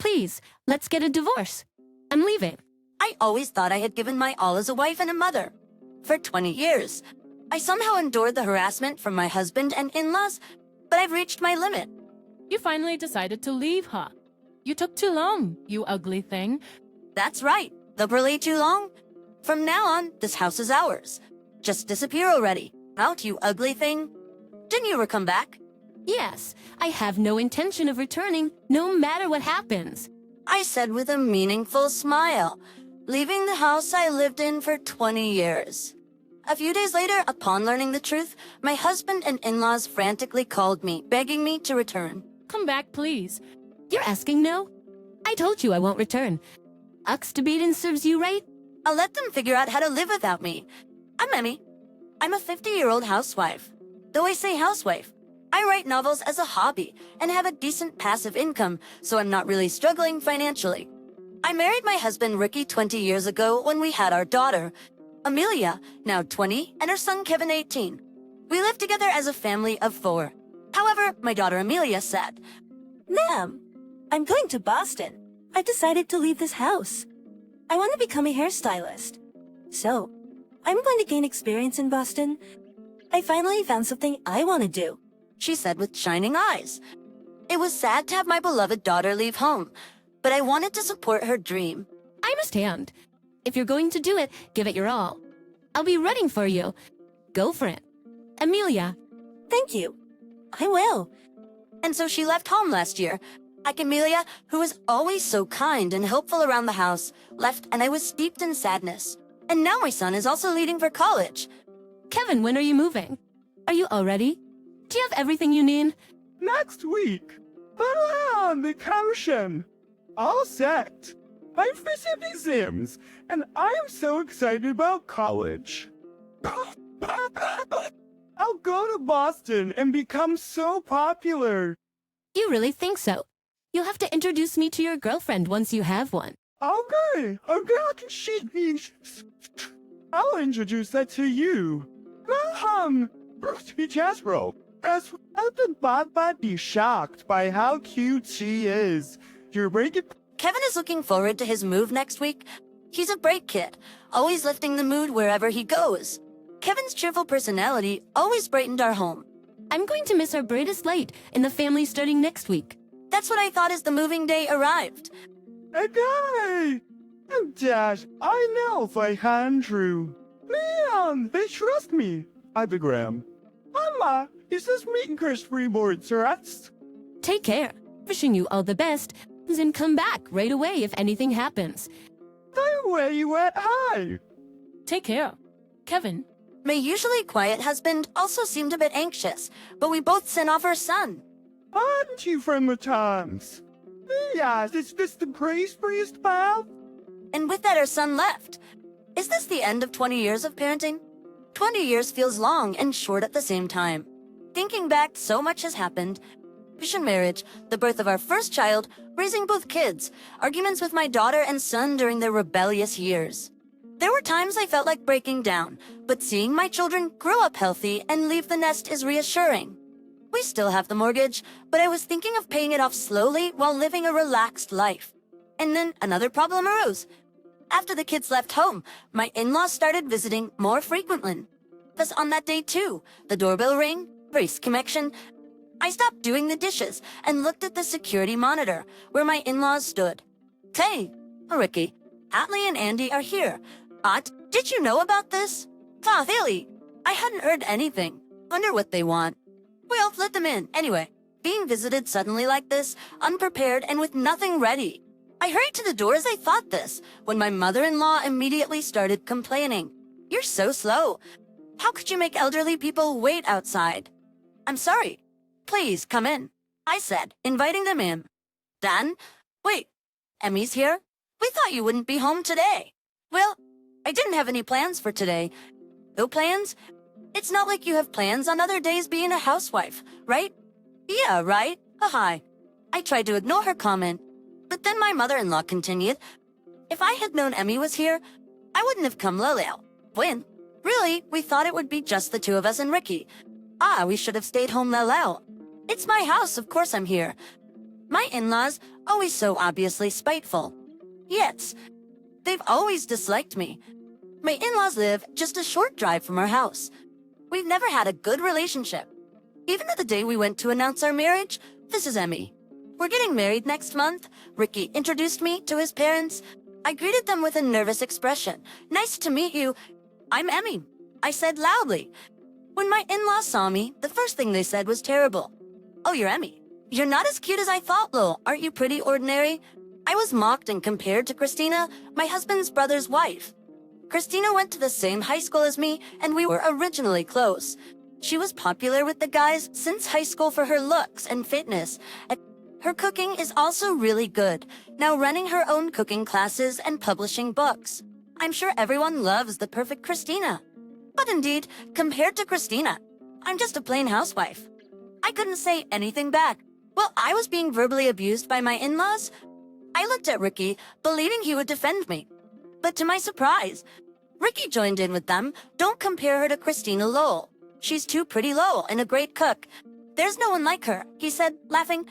Please, let's get a divorce. I'm leaving. I always thought I had given my all as a wife and a mother. For 20 years, I somehow endured the harassment from my husband and in-laws, but I've reached my limit. You finally decided to leave her. You took too long, you ugly thing. That's right, liberally too long. From now on, this house is ours. Just disappear already. Out, you ugly thing. Didn't you ever come back? Yes, I have no intention of returning, no matter what happens. I said with a meaningful smile, leaving the house I lived in for 20 years. A few days later, upon learning the truth, my husband and in-laws frantically called me, begging me to return. Come back, please. You're asking no? I told you I won't return. Uxtabeden serves you right? I'll let them figure out how to live without me. I'm Emmy. I'm a 50-year-old housewife. Though I say housewife, I write novels as a hobby and have a decent passive income, so I'm not really struggling financially. I married my husband Ricky 20 years ago when we had our daughter, Amelia, now 20, and her son Kevin, 18. We lived together as a family of 4. However, my daughter Amelia said, Ma'am, I'm going to Boston. I decided to leave this house. I want to become a hairstylist. So, I'm going to gain experience in Boston. I finally found something I want to do, she said with shining eyes. It was sad to have my beloved daughter leave home, but I wanted to support her dream. I understand. If you're going to do it, give it your all. I'll be rooting for you. Go for it. Amelia. Thank you. I will. And so she left home last year. Like Amelia, who was always so kind and helpful around the house, left and I was steeped in sadness. And now my son is also leaving for college. Kevin, when are you moving? Are you all ready? Do you have everything you need? Next week. On vacation. All set. I finished exams, and I am so excited about college. I'll go to Boston and become so popular. You really think so? You'll have to introduce me to your girlfriend once you have one. Okay, I'll introduce that to you. Jasper, as I'd be shocked by how cute she is. You're breaking. Kevin is looking forward to his move next week. He's a break kid, always lifting the mood wherever he goes. Kevin's cheerful personality always brightened our home. I'm going to miss our brightest light in the family starting next week. That's what I thought as the moving day arrived. Okay. Dash, I know if I Andrew. Man, they trust me. Epigram. Mama, is this meeting Chris Freeboard's rest? Take care. Wishing you all the best. And come back right away if anything happens. The way you went high. Take care. Kevin. My usually quiet husband also seemed a bit anxious, but we both sent off our son. Aren't you from the times? Yes, is this the priest path? And with that, our son left. Is this the end of 20 years of parenting? 20 years feels long and short at the same time. Thinking back, so much has happened. Marriage, the birth of our first child, raising both kids, arguments with my daughter and son during their rebellious years. There were times I felt like breaking down, but seeing my children grow up healthy and leave the nest is reassuring. We still have the mortgage, but I was thinking of paying it off slowly while living a relaxed life. And then another problem arose. After the kids left home, my in-laws started visiting more frequently. Thus on that day too, the doorbell rang, race connection. I stopped doing the dishes and looked at the security monitor where my in-laws stood. Hey, Ricky, Atlee and Andy are here. Did you know about this? Really? I hadn't heard anything. Wonder what they want. Well, let them in. Anyway, being visited suddenly like this, unprepared and with nothing ready. I hurried to the door as I thought this, when my mother-in-law immediately started complaining. You're so slow. How could you make elderly people wait outside? I'm sorry. Please, come in, I said, inviting them in. Dan? Wait, Emmy's here? We thought you wouldn't be home today. Well, I didn't have any plans for today. No plans? It's not like you have plans on other days being a housewife, right? Yeah, right? Hi. I tried to ignore her comment, but then my mother-in-law continued. If I had known Emmy was here, I wouldn't have come Leleo. When? Really, we thought it would be just the two of us and Ricky. We should have stayed home Leleo. It's my house, of course I'm here. My in-laws, always so obviously spiteful. Yes, they've always disliked me. My in-laws live just a short drive from our house. We've never had a good relationship. Even to the day we went to announce our marriage, this is Emmy. We're getting married next month. Ricky introduced me to his parents. I greeted them with a nervous expression. Nice to meet you. I'm Emmy, I said loudly. When my in-laws saw me, the first thing they said was terrible. Oh, you're Emmy. You're not as cute as I thought, Lil. Aren't you pretty ordinary? I was mocked and compared to Christina, my husband's brother's wife. Christina went to the same high school as me, and we were originally close. She was popular with the guys since high school for her looks and fitness. Her cooking is also really good, now running her own cooking classes and publishing books. I'm sure everyone loves the perfect Christina. But indeed, compared to Christina, I'm just a plain housewife. I couldn't say anything back. While I was being verbally abused by my in-laws, I looked at Ricky, believing he would defend me. But to my surprise, Ricky joined in with them. Don't compare her to Christina Lowell. She's too pretty Lowell and a great cook. There's no one like her, he said, laughing.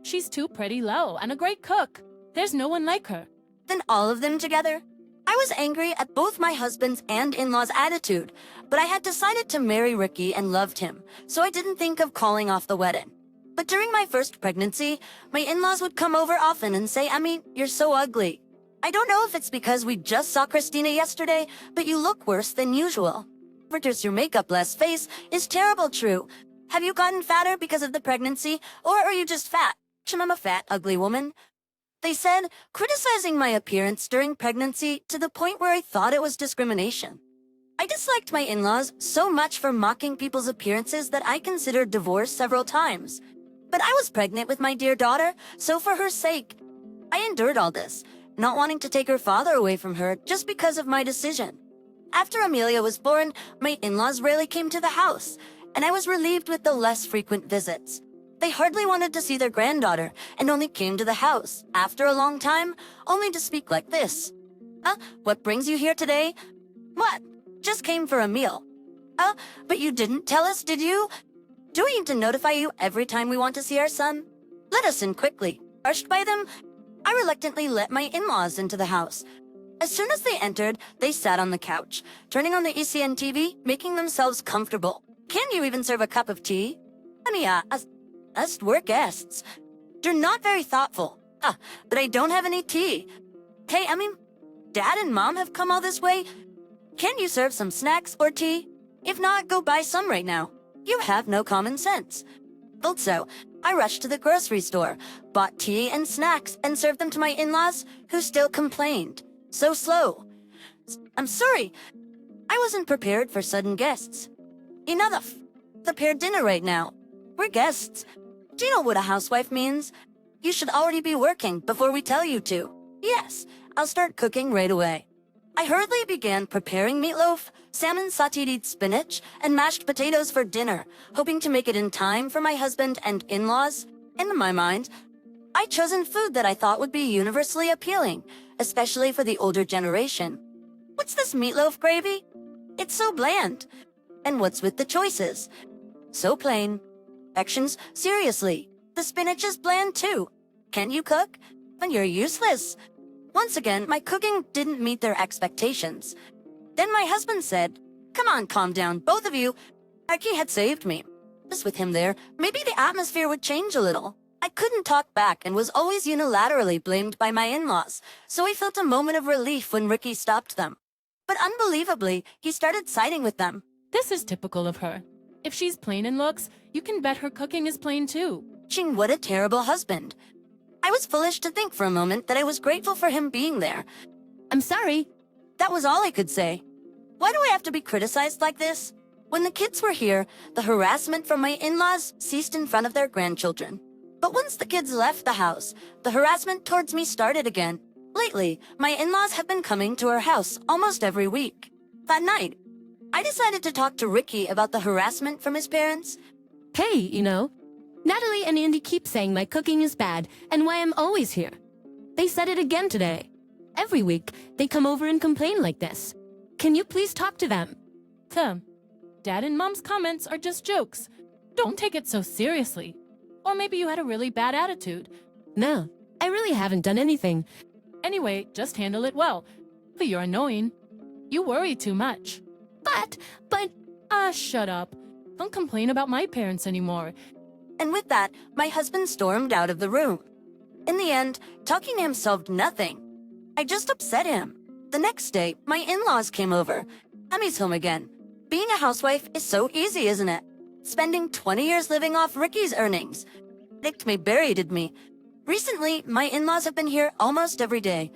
She's too pretty low and a great cook. There's no one like her. Then all of them together? I was angry at both my husband's and in-laws' attitude, but I had decided to marry Ricky and loved him, so I didn't think of calling off the wedding. But during my first pregnancy, my in-laws would come over often and say, Emmy, you're so ugly. I don't know if it's because we just saw Christina yesterday, but you look worse than usual. Reduce your makeup less face is terrible true. Have you gotten fatter because of the pregnancy, or are you just fat? I'm a fat, ugly woman. They said, criticizing my appearance during pregnancy to the point where I thought it was discrimination. I disliked my in-laws so much for mocking people's appearances that I considered divorce several times. But I was pregnant with my dear daughter, so for her sake, I endured all this, not wanting to take her father away from her just because of my decision. After Amelia was born, my in-laws rarely came to the house, and I was relieved with the less frequent visits. They hardly wanted to see their granddaughter and only came to the house, after a long time, only to speak like this. What brings you here today? What? Just came for a meal. But you didn't tell us, did you? Do we need to notify you every time we want to see our son? Let us in quickly. Rushed by them, I reluctantly let my in-laws into the house. As soon as they entered, they sat on the couch, turning on the ECN TV, making themselves comfortable. Can you even serve a cup of tea? We're guests. You're not very thoughtful. But I don't have any tea. Hey, Dad and Mom have come all this way. Can you serve some snacks or tea? If not, go buy some right now. You have no common sense. Also, I rushed to the grocery store, bought tea and snacks, and served them to my in-laws, who still complained. So slow. I'm sorry. I wasn't prepared for sudden guests. Enough. Prepare dinner right now. We're guests. Do you know what a housewife means? You should already be working before we tell you to. Yes, I'll start cooking right away. I hurriedly began preparing meatloaf, salmon sautéed spinach, and mashed potatoes for dinner, hoping to make it in time for my husband and in-laws. In my mind, I'd chosen food that I thought would be universally appealing, especially for the older generation. What's this meatloaf gravy? It's so bland. And what's with the choices? So plain. Actions, seriously. The spinach is bland too. Can you cook? Then you're useless. Once again, my cooking didn't meet their expectations. Then my husband said, Come on, calm down, both of you. Ricky had saved me. Just with him there, maybe the atmosphere would change a little. I couldn't talk back and was always unilaterally blamed by my in-laws, so I felt a moment of relief when Ricky stopped them. But unbelievably, he started siding with them. This is typical of her. If she's plain in looks, you can bet her cooking is plain too. Ching, what a terrible husband. I was foolish to think for a moment that I was grateful for him being there. I'm sorry. That was all I could say. Why do I have to be criticized like this? When the kids were here, the harassment from my in-laws ceased in front of their grandchildren. But once the kids left the house, the harassment towards me started again. Lately, my in-laws have been coming to our house almost every week. That night, I decided to talk to Ricky about the harassment from his parents. Hey, Natalie and Andy keep saying my cooking is bad and why I'm always here. They said it again today. Every week, they come over and complain like this. Can you please talk to them? Dad and Mom's comments are just jokes. Don't take it so seriously. Or maybe you had a really bad attitude. No, I really haven't done anything. Anyway, just handle it well. But you're annoying. You worry too much. But, Shut up. Don't complain about my parents anymore. And with that, my husband stormed out of the room. In the end, talking to him solved nothing. I just upset him. The next day, my in-laws came over. Emmy's home again. Being a housewife is so easy, isn't it? Spending 20 years living off Ricky's earnings. Nicked me, buried me. Recently, my in-laws have been here almost every day.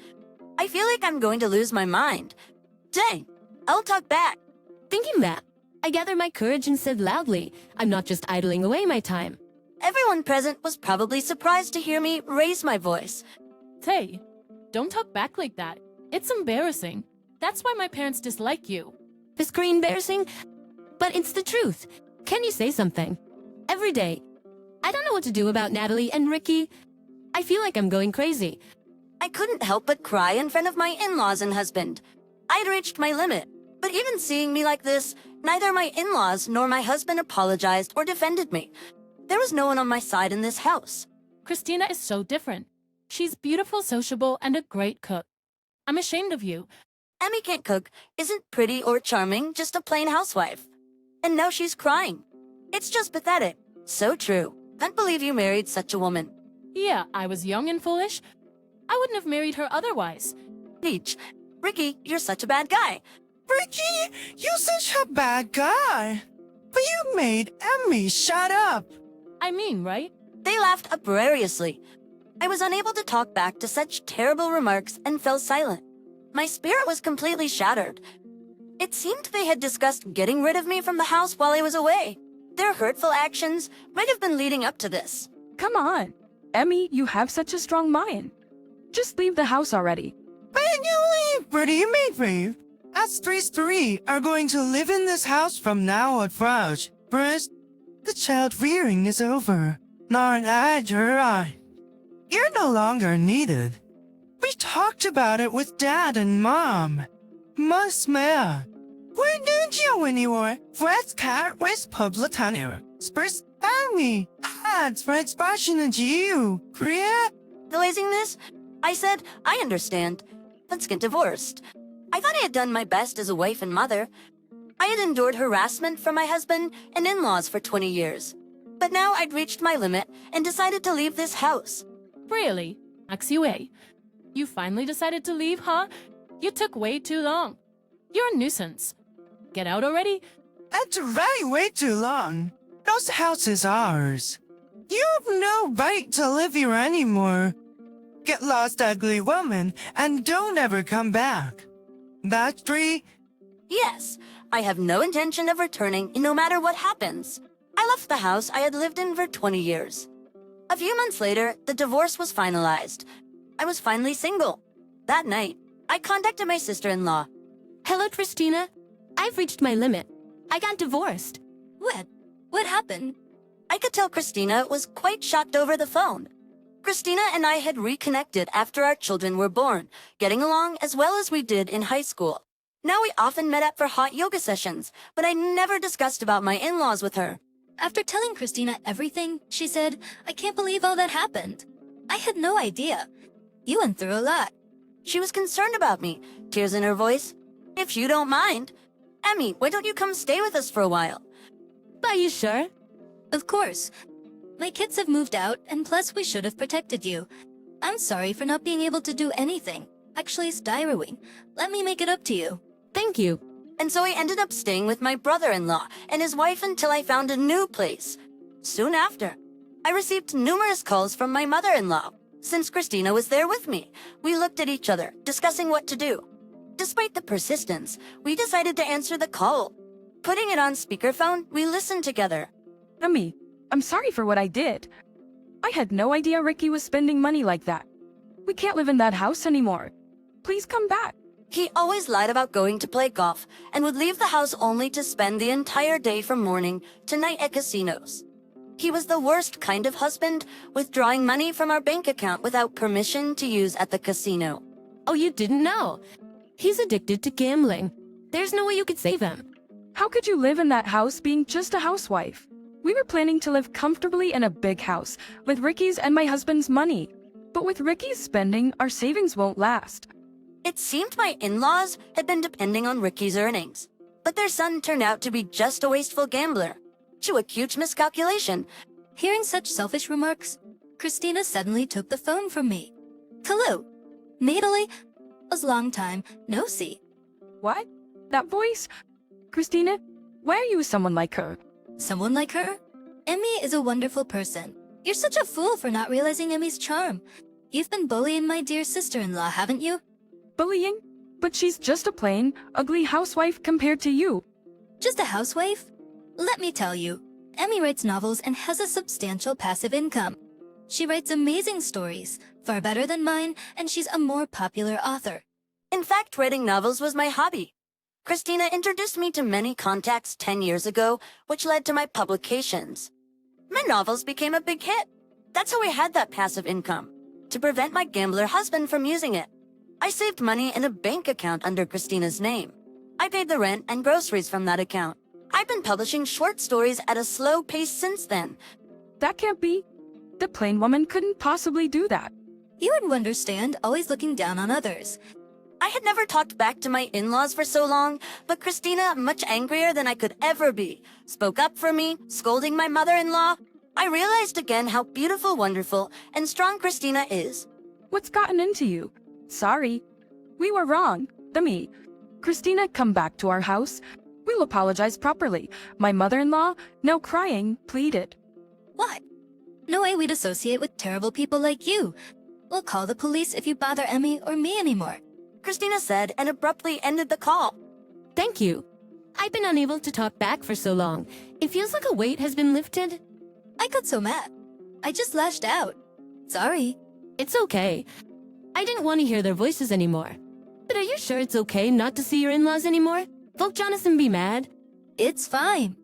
I feel like I'm going to lose my mind. Dang, I'll talk back. thinking that, I gathered my courage and said loudly, I'm not just idling away my time. Everyone present was probably surprised to hear me raise my voice. Tay, don't talk back like that. It's embarrassing. That's why my parents dislike you. This green embarrassing, but it's the truth. Can you say something? Every day. I don't know what to do about Natalie and Ricky. I feel like I'm going crazy. I couldn't help but cry in front of my in-laws and husband. I'd reached my limit, but even seeing me like this, neither my in-laws nor my husband apologized or defended me. There was no one on my side in this house. Christina is so different. She's beautiful, sociable, and a great cook. I'm ashamed of you. Emmy can't cook, isn't pretty or charming, just a plain housewife. And now she's crying. It's just pathetic. So true. Can't believe you married such a woman. Yeah, I was young and foolish. I wouldn't have married her otherwise. Peach, Ricky, you're such a bad guy. Ricky, you're such a bad guy. But you made Emmy shut up. I mean, right? They laughed uproariously. I was unable to talk back to such terrible remarks and fell silent. My spirit was completely shattered. It seemed they had discussed getting rid of me from the house while I was away. Their hurtful actions might have been leading up to this. Come on. Emmy, you have such a strong mind. Just leave the house already. When you leave, Pretty Maid, us three are going to live in this house from now on, Frouch. First, the child rearing is over. Not at your eye. You're no longer needed. We talked about it with Dad and Mom. Mas Mea. Where did you when you were Fred's cat with Publitano? Spurs Emmy. Ads for expression and you. Korea? The laziness? I said, I understand. Let's get divorced. I thought I had done my best as a wife and mother. I had endured harassment from my husband and in-laws for 20 years. But now I'd reached my limit and decided to leave this house. Really? Axue. You finally decided to leave, huh? You took way too long. You're a nuisance. Get out already? That's already way too long. Those houses are ours. You have no right to live here anymore. Get lost, ugly woman, and don't ever come back. That's three. Yes, I have no intention of returning no matter what happens. I left the house I had lived in for 20 years. A few months later, the divorce was finalized. I was finally single. That night, I contacted my sister-in-law. Hello, Christina. I've reached my limit. I got divorced. What happened? I could tell Christina was quite shocked over the phone. Christina and I had reconnected after our children were born, getting along as well as we did in high school. Now we often met up for hot yoga sessions, but I never discussed about my in-laws with her. After telling Christina everything, she said, I can't believe all that happened. I had no idea. You went through a lot. She was concerned about me, tears in her voice. If you don't mind. Emmy, why don't you come stay with us for a while? Are you sure? Of course. My kids have moved out, and plus we should have protected you. I'm sorry for not being able to do anything. Actually, it's diary. Let me make it up to you. Thank you. And so I ended up staying with my brother-in-law and his wife until I found a new place. Soon after, I received numerous calls from my mother-in-law. Since Christina was there with me, we looked at each other, discussing what to do. Despite the persistence, we decided to answer the call. Putting it on speakerphone, we listened together. Emmy, I'm sorry for what I did. I had no idea Ricky was spending money like that. We can't live in that house anymore. Please come back. He always lied about going to play golf and would leave the house only to spend the entire day from morning to night at casinos. He was the worst kind of husband, withdrawing money from our bank account without permission to use at the casino. Oh, you didn't know. He's addicted to gambling. There's no way you could save him. How could you live in that house being just a housewife? We were planning to live comfortably in a big house with Ricky's and my husband's money. But with Ricky's spending, our savings won't last. It seemed my in-laws had been depending on Ricky's earnings, but their son turned out to be just a wasteful gambler. To a huge miscalculation. Hearing such selfish remarks, Christina suddenly took the phone from me. Hello, Natalie. Was long time no see. What? That voice? Christina, why are you with someone like her? Someone like her? Emmy is a wonderful person. You're such a fool for not realizing Emmy's charm. You've been bullying my dear sister-in-law, haven't you? Bullying? But she's just a plain, ugly housewife compared to you. Just a housewife? Let me tell you, Emmy writes novels and has a substantial passive income. She writes amazing stories, far better than mine, and she's a more popular author. In fact, writing novels was my hobby. Christina introduced me to many contacts 10 years ago, which led to my publications. My novels became a big hit. That's how I had that passive income, to prevent my gambler husband from using it. I saved money in a bank account under Christina's name. I paid the rent and groceries from that account. I've been publishing short stories at a slow pace since then. That can't be. The plain woman couldn't possibly do that. You wouldn't understand, always looking down on others. I had never talked back to my in-laws for so long, but Christina, much angrier than I could ever be, spoke up for me, scolding my mother-in-law. I realized again how beautiful, wonderful, and strong Christina is. What's gotten into you? Sorry. We were wrong. Me. Christina, come back to our house. We'll apologize properly. My mother-in-law, now crying, pleaded. What? No way we'd associate with terrible people like you. We'll call the police if you bother Emmy or me anymore. Christina said and abruptly ended the call. Thank you. I've been unable to talk back for so long. It feels like a weight has been lifted. I got so mad. I just lashed out. Sorry. It's okay. I didn't want to hear their voices anymore. But are you sure it's okay not to see your in-laws anymore? Won't Jonathan be mad? It's fine.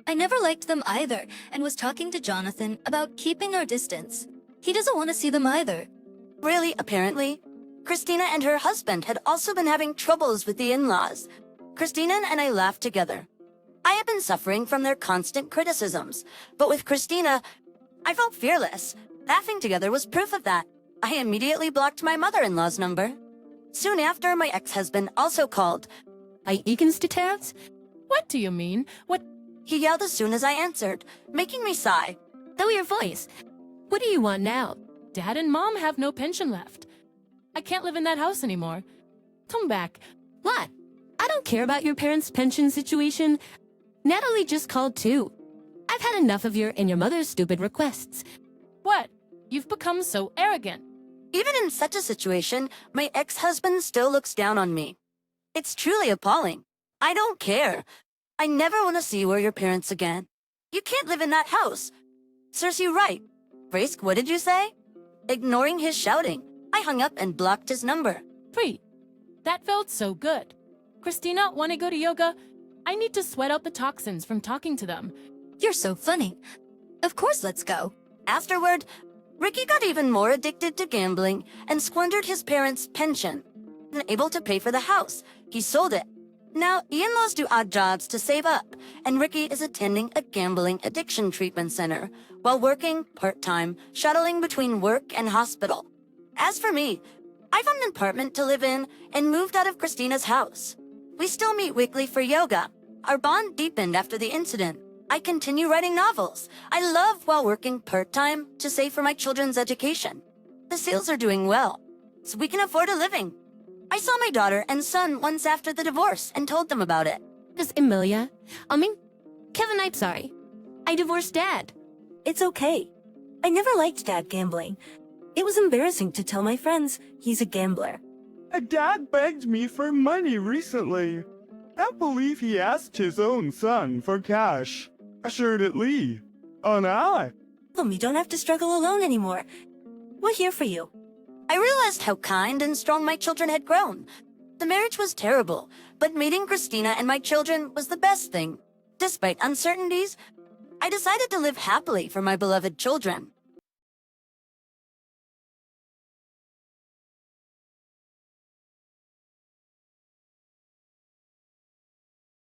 I never liked them either and was talking to Jonathan about keeping our distance. He doesn't want to see them either. Really, apparently. Christina and her husband had also been having troubles with the in-laws. Christina and I laughed together. I had been suffering from their constant criticisms, but with Christina, I felt fearless. Laughing together was proof of that. I immediately blocked my mother-in-law's number. Soon after, my ex-husband also called. I Egenstiterz? What do you mean? What? He yelled as soon as I answered, making me sigh. Though your voice. What do you want now? Dad and Mom have no pension left. I can't live in that house anymore. Come back. What? I don't care about your parents' pension situation. Natalie just called too. I've had enough of your and your mother's stupid requests. What? You've become so arrogant. Even in such a situation, my ex-husband still looks down on me. It's truly appalling. I don't care. I never want to see you or your parents again. You can't live in that house. Serves you right. Frisk, what did you say? Ignoring his shouting, I hung up and blocked his number. Free. That felt so good. Christina, want to go to yoga? I need to sweat out the toxins from talking to them. You're so funny. Of course, let's go. Afterward, Ricky got even more addicted to gambling and squandered his parents' pension. Unable to pay for the house, he sold it. Now, in-laws do odd jobs to save up, and Ricky is attending a gambling addiction treatment center while working part-time, shuttling between work and hospital. As for me, I found an apartment to live in and moved out of Christina's house. We still meet weekly for yoga. Our bond deepened after the incident. I continue writing novels. I love while working part-time to save for my children's education. The sales are doing well, so we can afford a living. I saw my daughter and son once after the divorce and told them about it. Kevin, I'm sorry. I divorced Dad. It's okay. I never liked Dad gambling. It was embarrassing to tell my friends he's a gambler. Dad begged me for money recently. I believe he asked his own son for cash. Assuredly. And I. You don't have to struggle alone anymore. We're here for you. I realized how kind and strong my children had grown. The marriage was terrible, but meeting Christina and my children was the best thing. Despite uncertainties, I decided to live happily for my beloved children.